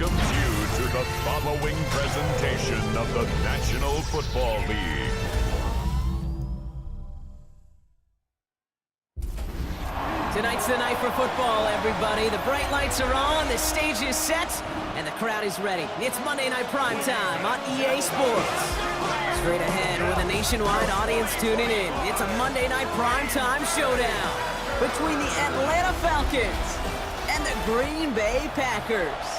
welcomes you to the following presentation of the National Football League. Tonight's the night for football, everybody. The bright lights are on, the stage is set, and the crowd is ready. It's Monday Night Primetime on EA Sports. Straight ahead with a nationwide audience tuning in. It's a Monday Night Primetime showdown between the Atlanta Falcons and the Green Bay Packers.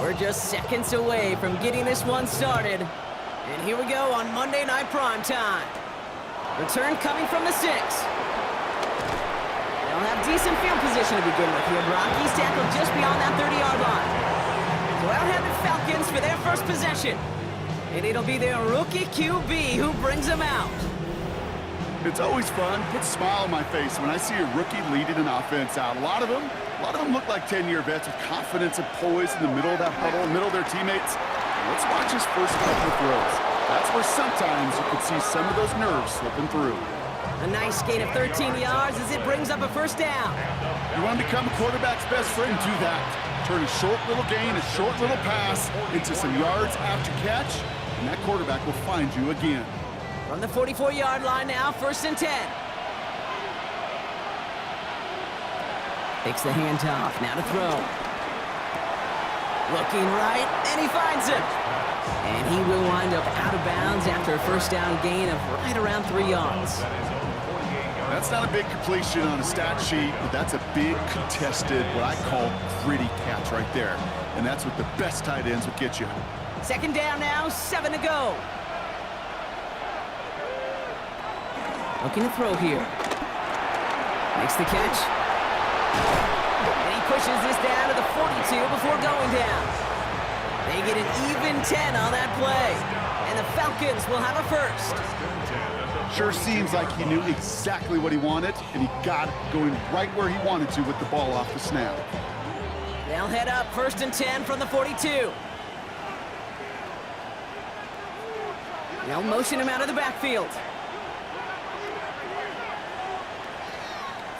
We're just seconds away from getting this one started. And here we go on Monday Night Primetime. Return coming from the 6. They'll have decent field position to begin with here, Brock. He's tackled just beyond that 30-yard line. So out have the Falcons for their first possession. And it'll be their rookie QB who brings them out. It's always fun, puts a smile on my face when I see a rookie leading an offense out. A lot of them look like 10-year vets with confidence and poise in the middle of that huddle, in the middle of their teammates. Let's watch his first couple of throws. That's where sometimes you can see some of those nerves slipping through. A nice gain of 13 yards as it brings up a first down. You want to become a quarterback's best friend? Do that. Turn a short little gain, a short little pass into some yards after catch, and that quarterback will find you again. From the 44-yard line now, 1st and 10. Takes the handoff, now to throw. Looking right, and he finds him. And he will wind up out of bounds after a first down gain of right around 3 yards. That's not a big completion on a stat sheet, but that's a big contested, what I call gritty catch right there. And that's what the best tight ends will get you. 2nd down now, 7 to go. Looking to throw here. Makes the catch. And he pushes this down to the 42 before going down. They get an even 10 on that play. And the Falcons will have a first. Sure seems like he knew exactly what he wanted, and he got it going right where he wanted to with the ball off the snap. They'll head up 1st and 10 from the 42. They'll motion him out of the backfield.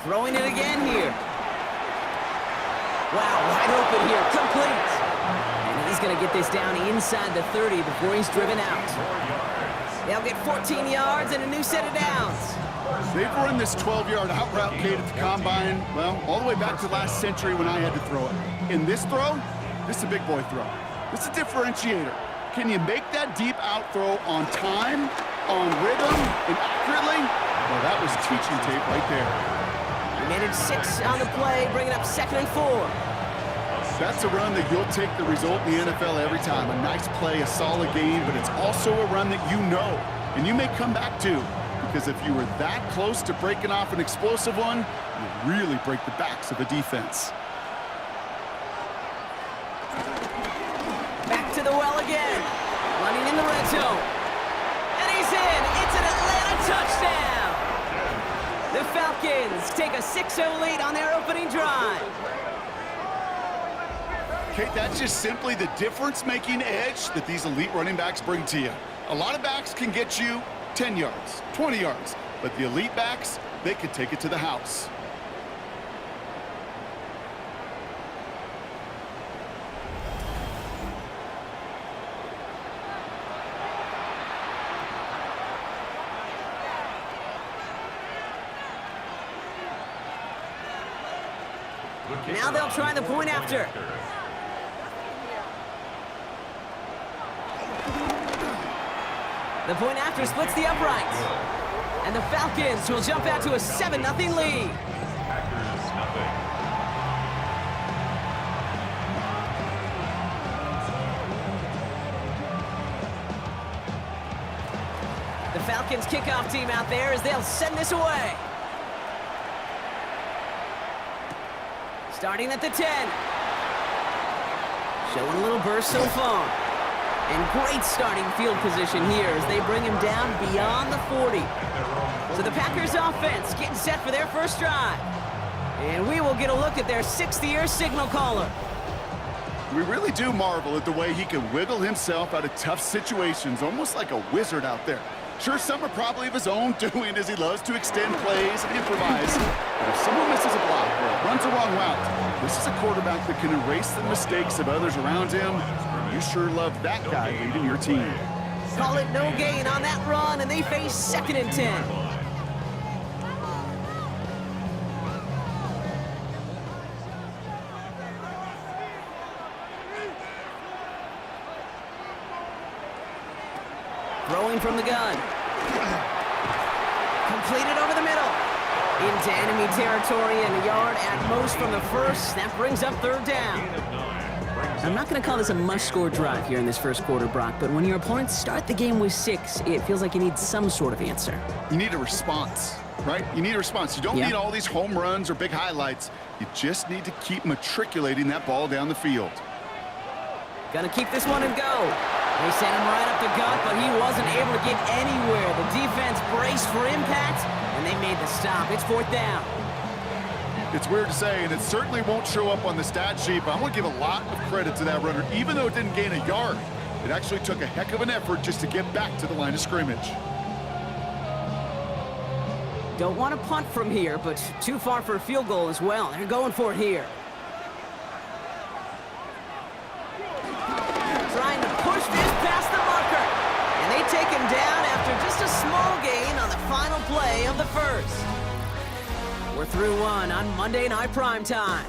Throwing it again here. Wow, wide open here, complete. And he's going to get this down inside the 30 before he's driven out. They'll get 14 yards and a new set of downs. They've run this 12-yard out route, Kate, at the Combine, well, all the way back to last century when I had to throw it. In this throw, this is a big boy throw. This is a differentiator. Can you make that deep out throw on time, on rhythm, and accurately? Well, that was teaching tape right there. He managed 6 on the play, bringing up 2nd and 4. That's a run that you'll take the result in the NFL every time. A nice play, a solid game, but it's also a run that you know, and you may come back to, because if you were that close to breaking off an explosive one, you really break the backs of the defense. Back to the well again, running in the red zone. And he's in. It's an Atlanta touchdown. The Falcons take a 6-0 lead on their opening drive. Kate, that's just simply the difference-making edge that these elite running backs bring to you. A lot of backs can get you 10 yards, 20 yards, but the elite backs, they can take it to the house. Now they'll try the point after. The point after splits the uprights. And the Falcons will jump out to a 7-0 lead. The Falcons kickoff team out there as they'll send this away. Starting at the 10. Showing a little burst so far. And great starting field position here as they bring him down beyond the 40. So the Packers offense getting set for their first drive. And we will get a look at their 6th-year signal caller. We really do marvel at the way he can wiggle himself out of tough situations, almost like a wizard out there. Sure, some are probably of his own doing, as he loves to extend plays and improvise. But if someone misses a block or runs a wrong route, this is a quarterback that can erase the mistakes of others around him. You sure love that guy leading your team. Call it no gain on that run, and they face 2nd and 10. Throwing from the gun. Completed over the middle. Into enemy territory and a yard at most from the first. That brings up 3rd down. I'm not going to call this a must-score drive here in this first quarter, Brock, but when your opponents start the game with 6, it feels like you need some sort of answer. You need a response, right? You need a response. You don't need all these home runs or big highlights. You just need to keep matriculating that ball down the field. Gonna keep this one and go. They sent him right up the gut, but he wasn't able to get anywhere. The defense braced for impact, and they made the stop. It's 4th down. It's weird to say, and it certainly won't show up on the stat sheet, but I want to give a lot of credit to that runner. Even though it didn't gain a yard, it actually took a heck of an effort just to get back to the line of scrimmage. Don't want to punt from here, but too far for a field goal as well. They're going for it here. Trying to push this past the marker. And they take him down after just a small gain on the final play of the first. We're through one on Monday Night Primetime.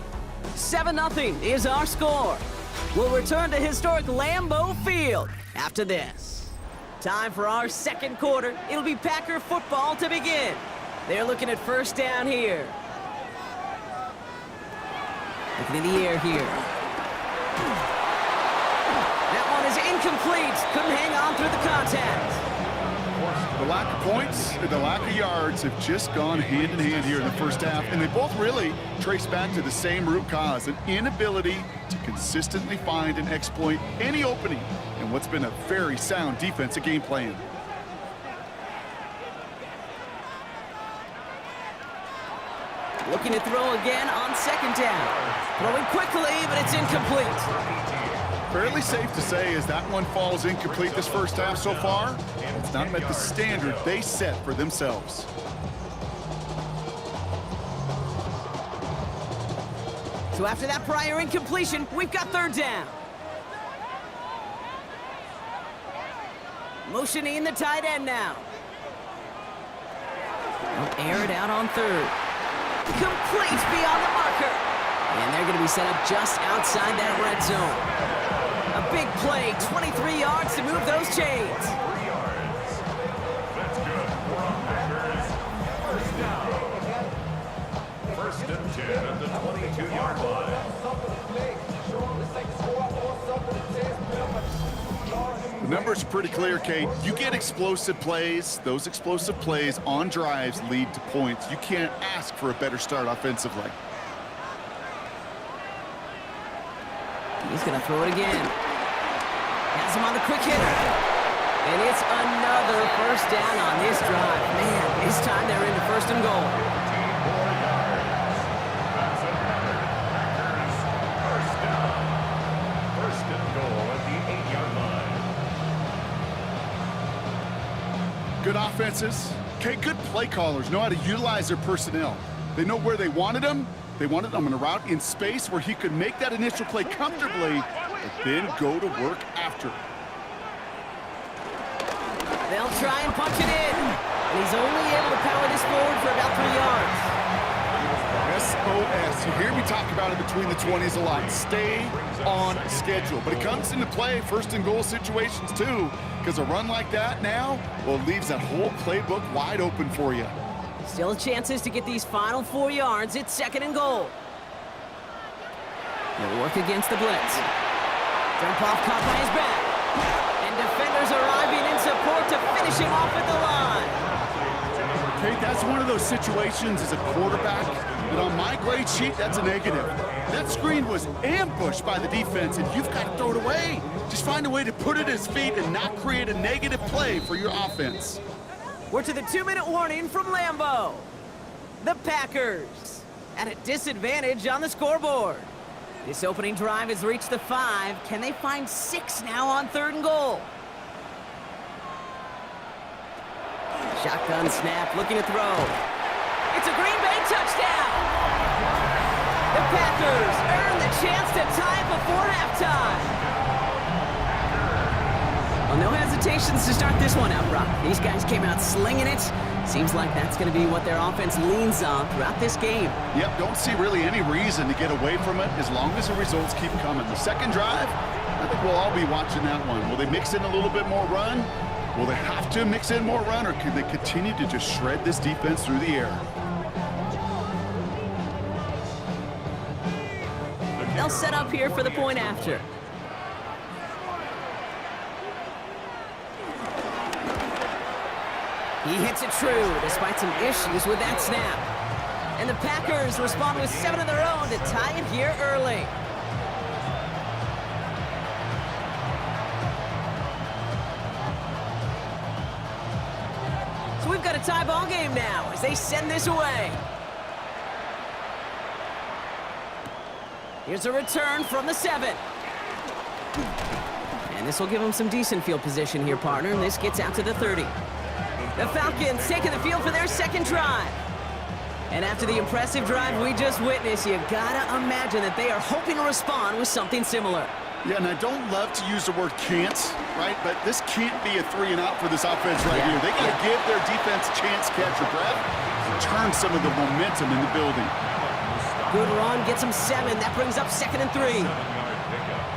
7-0 is our score. We'll return to historic Lambeau Field after this. Time for our 2nd quarter. It'll be Packer football to begin. They're looking at 1st down here. Looking in the air here. That one is incomplete. Couldn't hang on through the contact. The lack of points and the lack of yards have just gone hand in hand here in the first half, and they both really trace back to the same root cause, an inability to consistently find and exploit any opening in what's been a very sound defensive game plan. Looking to throw again on 2nd down. Throwing quickly, but it's incomplete. Fairly safe to say as that one falls incomplete this first half so far, it's not met the standard they set for themselves. So after that prior incompletion, we've got 3rd down. Motioning the tight end now. They'll air it out on 3rd. Complete beyond the marker. And they're going to be set up just outside that red zone. A big play, 23 yards to move those chains. 3 yards. That's good. First down. 1st and 10 at the 22-yard line. The numbers are pretty clear, Kate. You get explosive plays. Those explosive plays on drives lead to points. You can't ask for a better start offensively. He's going to throw it again. Has him on the quick hitter. And it's another 1st down on this drive. Man, this time they're into 1st and goal. First down. 1st and goal at the 8-yard line. Good offenses. Okay, good play callers know how to utilize their personnel. They know where they wanted them. They wanted them on a route in space where he could make that initial play comfortably, but then go to work after. They'll try and punch it in. And he's only able to power this forward for about 3 yards. SOS. You hear me talk about it between the 20s a lot. Stay on schedule. But it comes into play 1st and goal situations too, because a run like that now, well, it leaves that whole playbook wide open for you. Still chances to get these final 4 yards. It's 2nd and goal. They'll work against the blitz. Jump off caught by his back. And defenders arriving in support to finish him off at the line. Okay, that's one of those situations as a quarterback that on my grade sheet, that's a negative. That screen was ambushed by the defense, and you've got to throw it away. Just Just find a way to put it at his feet and not create a negative play for your offense. We're to the 2-minute warning from Lambeau. The Packers at a disadvantage on the scoreboard. This opening drive has reached the 5. Can they find 6 now on 3rd and goal? Shotgun snap, looking to throw. It's a Green Bay touchdown! The Packers earn the chance to tie it before halftime. Well, no hesitations to start this one out, Brock. These guys came out slinging it. Seems like that's going to be what their offense leans on throughout this game. Yep, don't see really any reason to get away from it as long as the results keep coming. The second drive, I think we'll all be watching that one. Will they mix in a little bit more run? Will they have to mix in more run, or can they continue to just shred this defense through the air? They'll set up here for the point after. He hits it true despite some issues with that snap. And the Packers respond with 7 of their own to tie it here early. So we've got a tie ball game now as they send this away. Here's a return from the 7. And this will give them some decent field position here, partner. And this gets out to the 30. The Falcons taking the field for their second drive. And after the impressive drive we just witnessed, you gotta imagine that they are hoping to respond with something similar. Yeah, and I don't love to use the word can't, right? But this can't be a 3 and out for this offense right here. They got to give their defense a chance to catch their breath and turn some of the momentum in the building. Good run, gets them 7. That brings up 2nd and 3.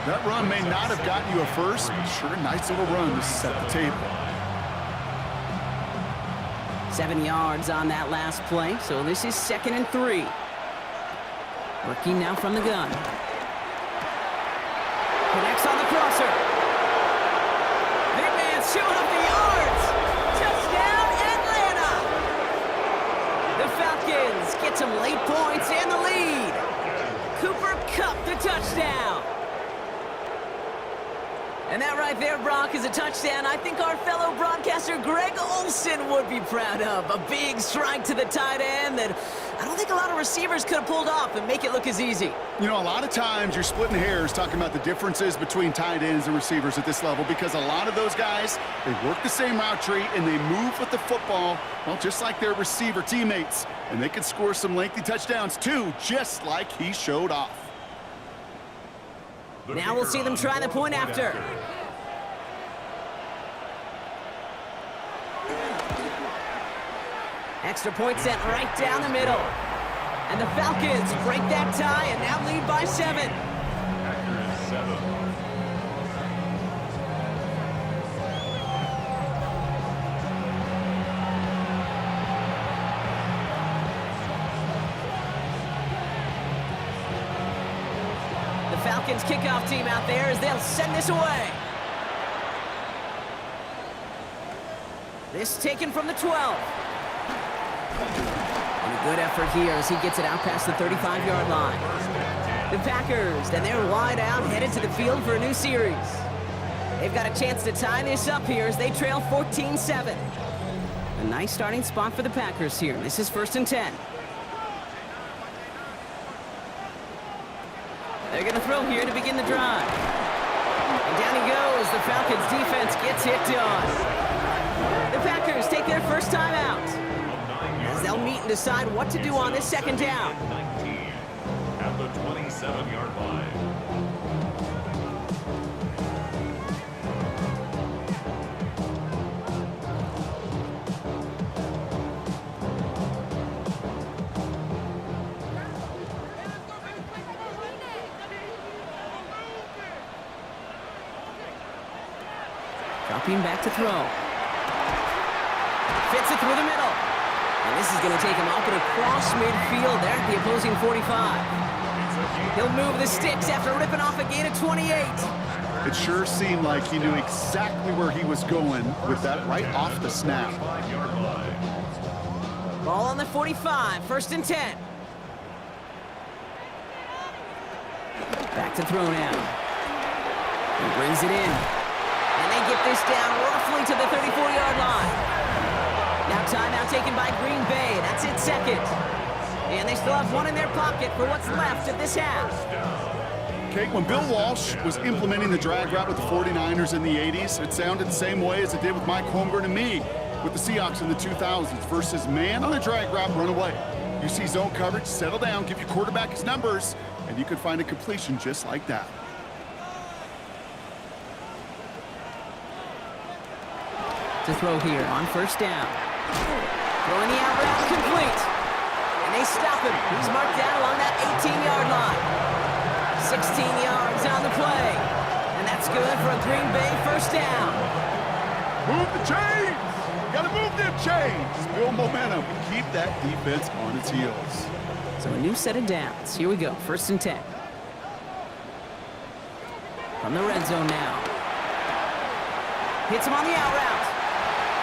That run may not have gotten you a first, but sure, a nice little run to set the table. 7 yards on that last play, so this is 2nd and 3. Working now from the gun. Connects on the crosser. Big man showing up the yards. Touchdown, Atlanta! The Falcons get some late points and the lead. Cooper Kupp the touchdown. And that right there, Brock, is a touchdown I think our fellow broadcaster Greg Olsen would be proud of. A big strike to the tight end that I don't think a lot of receivers could have pulled off and make it look as easy. You know, a lot of times you're splitting hairs talking about the differences between tight ends and receivers at this level because a lot of those guys, they work the same route tree and they move with the football, well, just like their receiver teammates. And they can score some lengthy touchdowns too, just like he showed off. Now we'll see them try the point after. Extra point sent right down the middle. And the Falcons break that tie and now lead by 7. The Falcons kickoff team out there as they'll send this away. This taken from the 12. And a good effort here as he gets it out past the 35-yard line. The Packers, and they're wide out, headed to the field for a new series. They've got a chance to tie this up here as they trail 14-7. A nice starting spot for the Packers here. This is 1st and 10. They're going to throw here to begin the drive. And down he goes. The Falcons defense gets hit on. The Packers take their first time out as they'll meet and decide what to do on this 2nd down. 19 at the 27-yard line. Dropping back to throw. Fits it through the middle. And this is going to take him up and across midfield there at the opposing 45. He'll move the sticks after ripping off a gain of 28. It sure seemed like he knew exactly where he was going with that right off the snap. Ball on the 45, 1st and 10. Back to throw now. He brings it in. And they get this down roughly to the 34-yard line. Now timeout taken by Green Bay. That's its second. And they still have one in their pocket for what's left of this half. Okay, when Bill Walsh was implementing the drag route with the 49ers in the 80s, it sounded the same way as it did with Mike Holmgren and me with the Seahawks in the 2000s versus man on a drag route, run away. You see zone coverage, settle down, give your quarterback his numbers, and you can find a completion just like that. To throw here on first down. Throwing the out route complete. And they stop him. He's marked down along that 18-yard line. 16 yards on the play. And that's good for a Green Bay first down. Move the chains! Gotta move them chains! Build momentum. Keep that defense on its heels. So a new set of downs. Here we go. First and 10. From the red zone now. Hits him on the out route.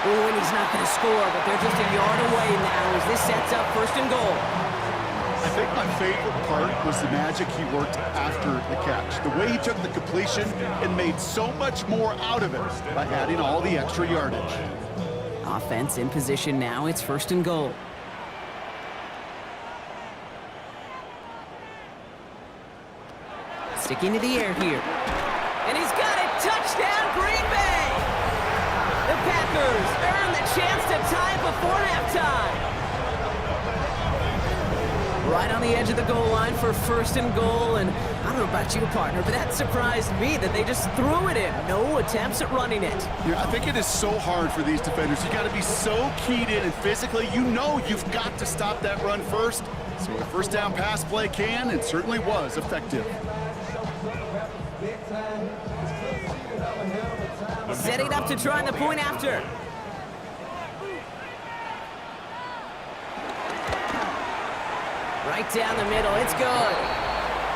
Oh, and he's not going to score, but they're just a yard away now as this sets up first and goal. I think my favorite part was the magic he worked after the catch. The way he took the completion and made so much more out of it by adding all the extra yardage. Offense in position now. It's first and goal. Sticking to the air here. And he's got it. Touchdown, Green Bay! The Packers earn the chance to tie before halftime. Right on the edge of the goal line for first and goal, and I don't know about you, partner, but that surprised me that they just threw it in. No attempts at running it. Yeah, I think it is so hard for these defenders. You got to be so keyed in, and physically, you know you've got to stop that run first. So a first down pass play can, and certainly was, effective. Setting up to try the point after. Right down the middle, it's good.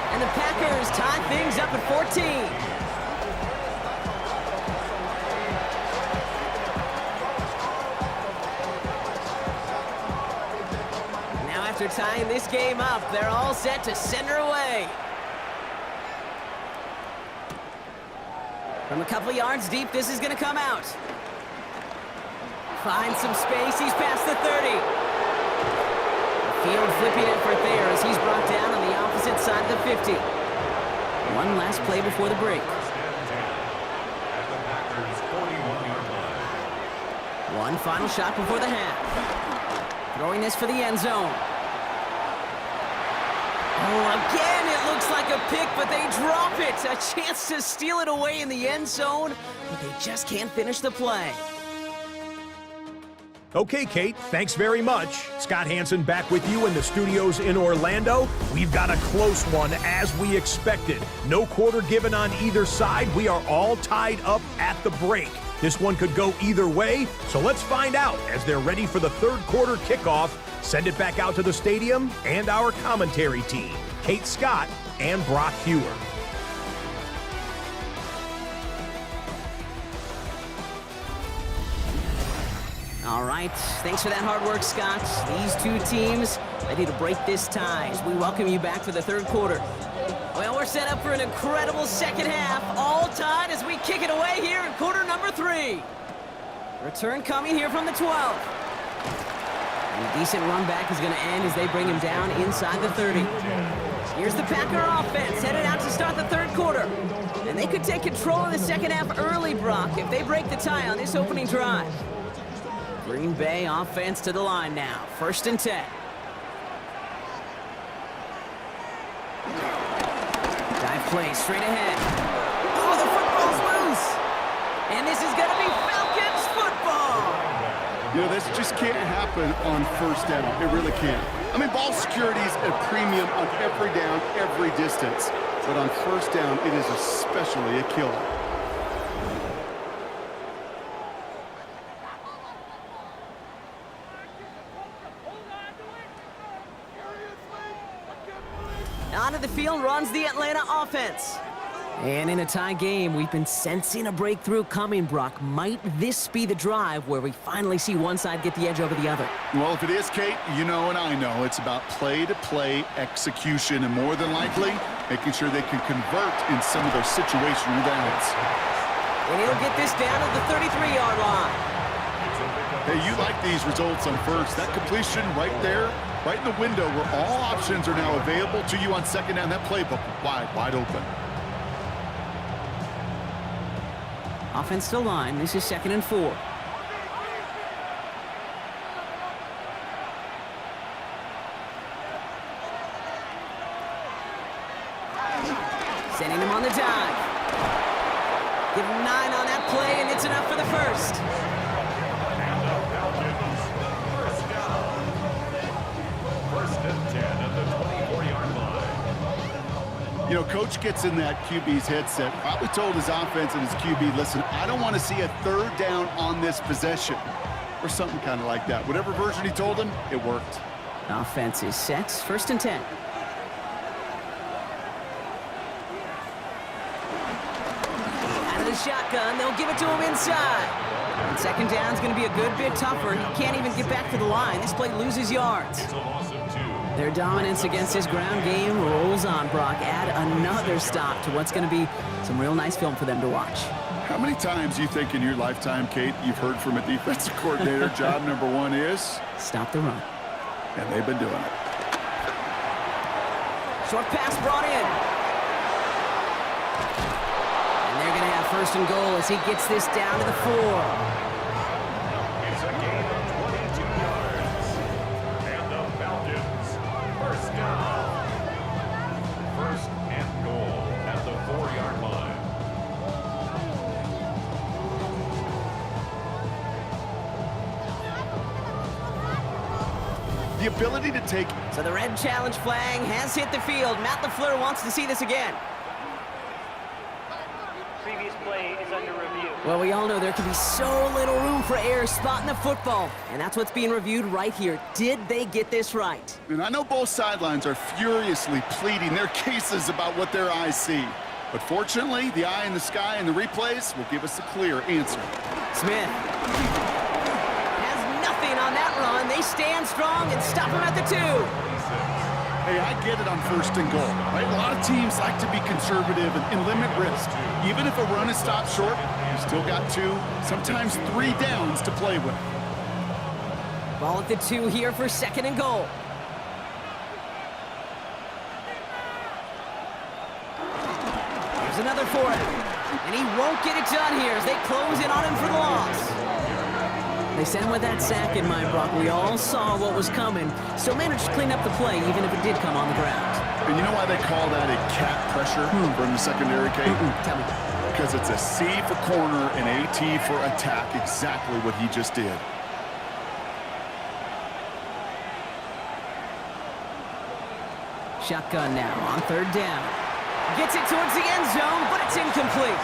And the Packers tie things up at 14. Now after tying this game up, they're all set to send her away. From a couple yards deep, this is going to come out. Finds some space, he's past the 30. Field flipping effort there as he's brought down on the opposite side of the 50. One last play before the break. One final shot before the half. Throwing this for the end zone. Oh, again, it looks like a pick, but they drop it. A chance to steal it away in the end zone, but they just can't finish the play. Okay, Kate, thanks very much. Scott Hansen back with you in the studios in Orlando. We've got a close one, as we expected. No quarter given on either side. We are all tied up at the break. This one could go either way, so let's find out as they're ready for the third quarter kickoff. Send it back out to the stadium and our commentary team, Kate Scott and Brock Hewer. All right, thanks for that hard work, Scott. These two teams ready to break this tie as we welcome you back for the third quarter. Well, we're set up for an incredible second half, all tied as we kick it away here in quarter number 3. Return coming here from the 12. And a decent run back is going to end as they bring him down inside the 30. Here's the Packer offense headed out to start the third quarter. And they could take control of the second half early, Brock, if they break the tie on this opening drive. Green Bay offense to the line now. First and 10. Dive play straight ahead. Oh, the football's loose. And this is going to be Falcons football. You know, this just can't happen on first down. It really can't. I mean, ball security is a premium on every down, every distance. But on first down, it is especially a killer. Onto the field runs the Atlanta offense. And in a tie game, we've been sensing a breakthrough coming, Brock. Might this be the drive where we finally see one side get the edge over the other? Well, if it is, Kate, you know and I know it's about play-to-play execution, and more than likely, making sure they can convert in some of those situational downs. And he'll get this down at the 33-yard line. Hey, you like these results on first. That completion right there, right in the window where all options are now available to you on second down. That playbook wide open. Offensive line, this is 2nd and 4. Sending him on the dive. Give him 9 on that play, and it's enough for the first. First and 10 at the 24-yard line. You know, Coach gets in that QB's headset, probably told his offense and his QB, listen, I don't want to see a third down on this possession, or something kind of like that. Whatever version he told him, it worked. Offense is set, 1st and 10. Shotgun, they'll give it to him inside. And second down's going to be a good bit tougher. He can't even get back to the line. This play loses yards. It's a loss of 2. Their dominance against this ground game rolls on, Brock. Add another stop to what's going to be some real nice film for them to watch. How many times do you think in your lifetime, Kate, you've heard from a defensive coordinator, job number 1 is? Stop the run. And they've been doing it. Short pass brought in. They're going to have 1st and goal as he gets this down to the 4. It's a gain of 22 yards. And the Falcons, first down. 1st and goal at the 4-yard line. The ability to take... So the red challenge flag has hit the field. Matt LaFleur wants to see this again. Previous play is under review. Well, we all know there can be so little room for error spotting the football, and that's what's being reviewed right here. Did they get this right? And I know both sidelines are furiously pleading their cases about what their eyes see. But fortunately, the eye in the sky and the replays will give us a clear answer. Smith has nothing on that run. They stand strong and stop him at the 2. Hey, I get it on 1st and goal, right? A lot of teams like to be conservative and limit risk. Even if a run is stopped short, you still got 2, sometimes 3 downs to play with. Ball at the 2 here for 2nd and goal. Here's another for him. And he won't get it done here as they close in on him for the loss. They sent him with that sack in mind, Brock. We all saw what was coming. Still managed to clean up the play, even if it did come on the ground. And you know why they call that a cat pressure from the secondary, Kate? Tell me. Because it's a C for corner and a T for attack, exactly what he just did. Shotgun now on 3rd down. Gets it towards the end zone, but it's incomplete.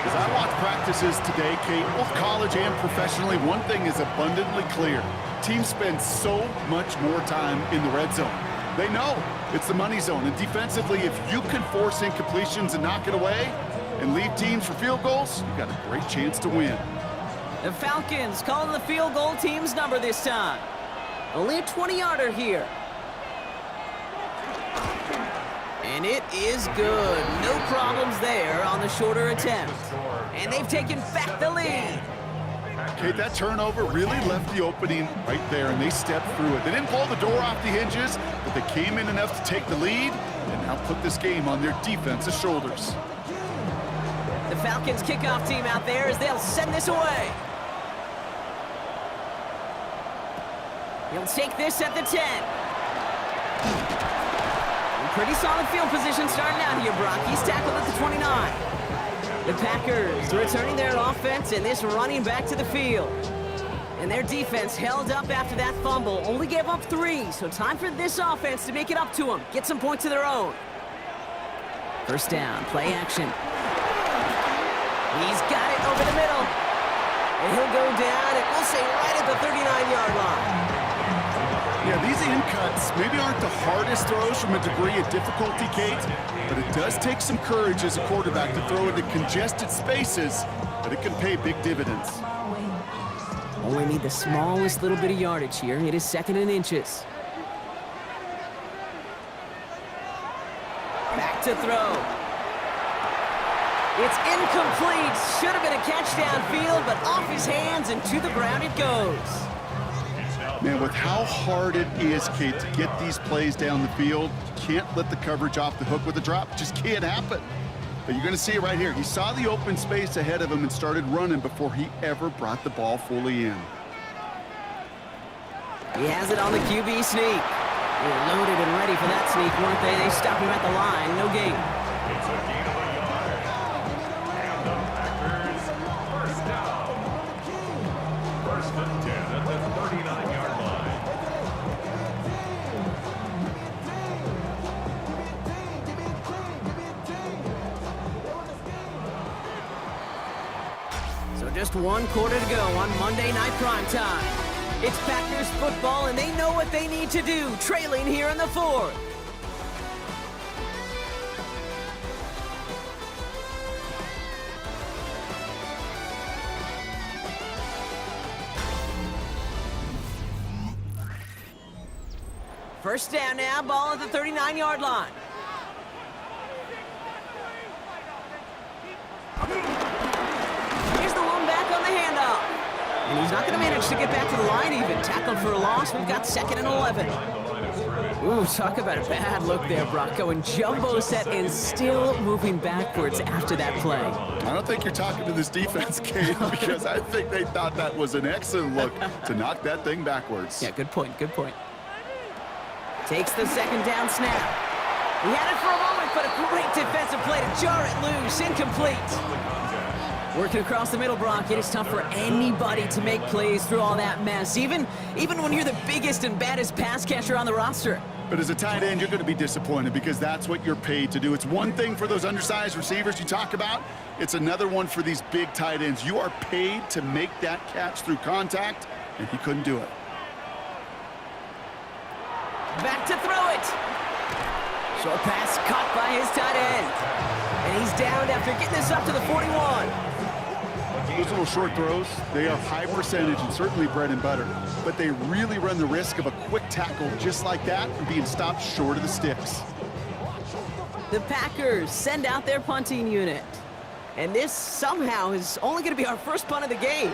As I watch practices today, Kate, both college and professionally, one thing is abundantly clear. Teams spend so much more time in the red zone. They know it's the money zone. And defensively, if you can force incompletions and knock it away and leave teams for field goals, you've got a great chance to win. The Falcons calling the field goal team's number this time. Only a 20-yarder here. And it is good. No problems there on the shorter attempt. And they've taken back the lead. Kate, that turnover really left the opening right there, and they stepped through it. They didn't blow the door off the hinges, but they came in enough to take the lead and now put this game on their defense's shoulders. The Falcons kickoff team out there as they'll send this away. He'll take this at the 10. Pretty solid field position starting out here, Brock. He's tackled at the 29. The Packers returning their offense and this running back to the field. And their defense held up after that fumble. Only gave up 3, so time for this offense to make it up to them. Get some points of their own. 1st down, play action. He's got it over the middle. And he'll go down, and we'll say right at the 39-yard line. Yeah, these in cuts maybe aren't the hardest throws from a degree of difficulty, Kate, but it does take some courage as a quarterback to throw into congested spaces, but it can pay big dividends. Only need the smallest little bit of yardage here. It is 2nd and inches. to throw. It's incomplete. Should have been a catch downfield, but off his hands and to the ground it goes. Man, with how hard it is, Kate, to get these plays down the field, you can't let the coverage off the hook with a drop. It just can't happen. But you're going to see it right here. He saw the open space ahead of him and started running before he ever brought the ball fully in. He has it on the QB sneak. They were loaded and ready for that sneak, weren't they? They stopped him at the line. No gain. It's a gain of a yard. And the Packers first down. First and 10 at the 39-yard line. So just 1 quarter to go on Monday Night Primetime. It's Packers football, and they know what they need to do, trailing here in the 4th. First down now, ball at the 39-yard line. Here's the one back on the handoff. And he's not going to manage to get back to the line even. Tackled for a loss. We've got 2nd and 11. Ooh, talk about a bad look there, Brock. Going jumbo set and still moving backwards after that play. I don't think you're talking to this defense, Kate, because I think they thought that was an excellent look to knock that thing backwards. Yeah, good point, good point. Takes the 2nd down snap. He had it for a moment, but a great defensive play to jar it loose. Incomplete. Working across the middle, Brock. It is tough for anybody to make plays through all that mess, even when you're the biggest and baddest pass catcher on the roster. But as a tight end, you're going to be disappointed because that's what you're paid to do. It's one thing for those undersized receivers you talk about. It's another one for these big tight ends. You are paid to make that catch through contact, and he couldn't do it. Back to throw it. Short pass caught by his tight end. And he's downed after getting this up to the 41. Those little short throws, they are high percentage and certainly bread and butter, but they really run the risk of a quick tackle just like that and being stopped short of the sticks. The Packers send out their punting unit. And this somehow is only going to be our first punt of the game.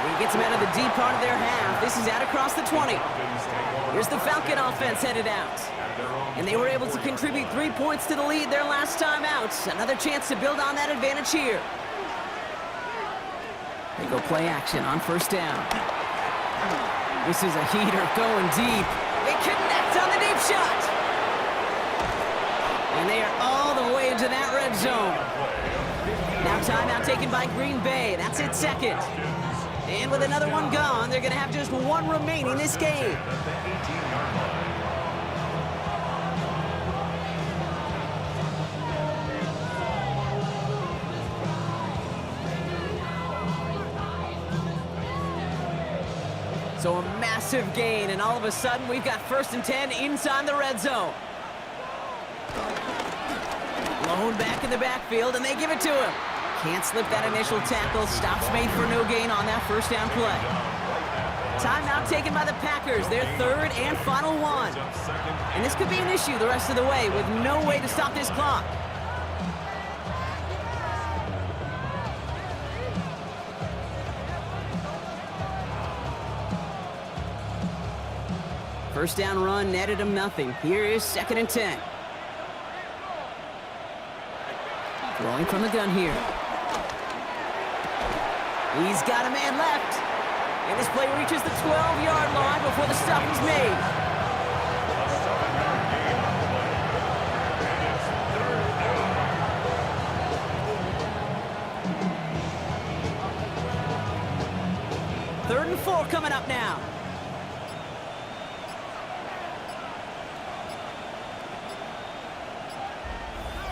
He gets him out of the deep part of their half. This is out across the 20. Here's the Falcon offense headed out. And they were able to contribute 3 points to the lead their last time out. Another chance to build on that advantage here. They go play action on first down. This is a heater going deep. They connect on the deep shot. And they are all the way into that red zone. Now timeout taken by Green Bay. That's it, 2nd. And with another one gone, they're going to have just 1 remaining this game. So a massive gain, and all of a sudden we've got 1st and 10 inside the red zone. Blown back in the backfield, and they give it to him. Can't slip that initial tackle. Stops made for no gain on that first down play. Timeout taken by the Packers, their 3rd and final one. And this could be an issue the rest of the way with no way to stop this clock. First down run netted him nothing. Here is 2nd and 10. Throwing from the gun here. He's got a man left. And this play reaches the 12-yard line before the stop is made. Third and 4 coming up now.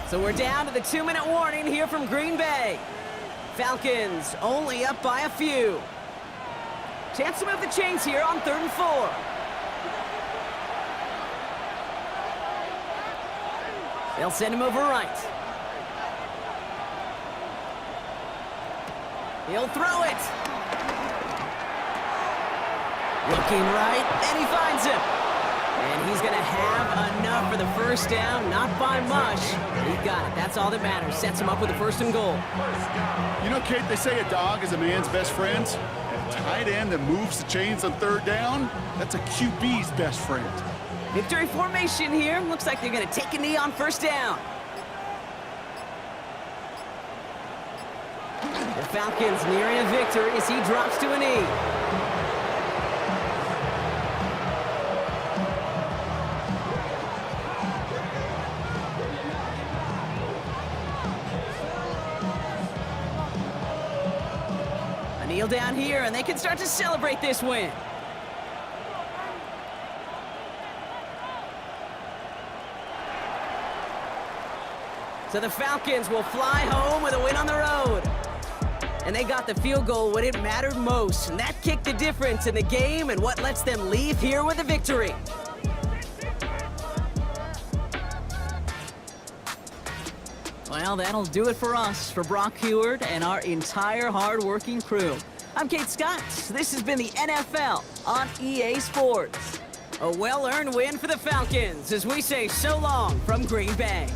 So we're down to the 2-minute warning here from Green Bay. Falcons only up by a few. Chance to move the chains here on 3rd and 4. They'll send him over right. He'll throw it. Looking right, and he finds him. And he's going to have enough for the first down, not by much. He got it. That's all that matters. Sets him up with a 1st and goal. You know, Kate, they say a dog is a man's best friend. A tight end that moves the chains on 3rd down, that's a QB's best friend. Victory formation here. Looks like they're going to take a knee on 1st down. The Falcons nearing a victory as he drops to a knee. A kneel down here, and they can start to celebrate this win. So the Falcons will fly home with a win on the road. And they got the field goal when it mattered most, and that kicked the difference in the game and what lets them leave here with a victory. Well, that'll do it for us, for Brock Heward and our entire hard-working crew. I'm Kate Scott. This has been the NFL on EA Sports. A well-earned win for the Falcons as we say so long from Green Bay.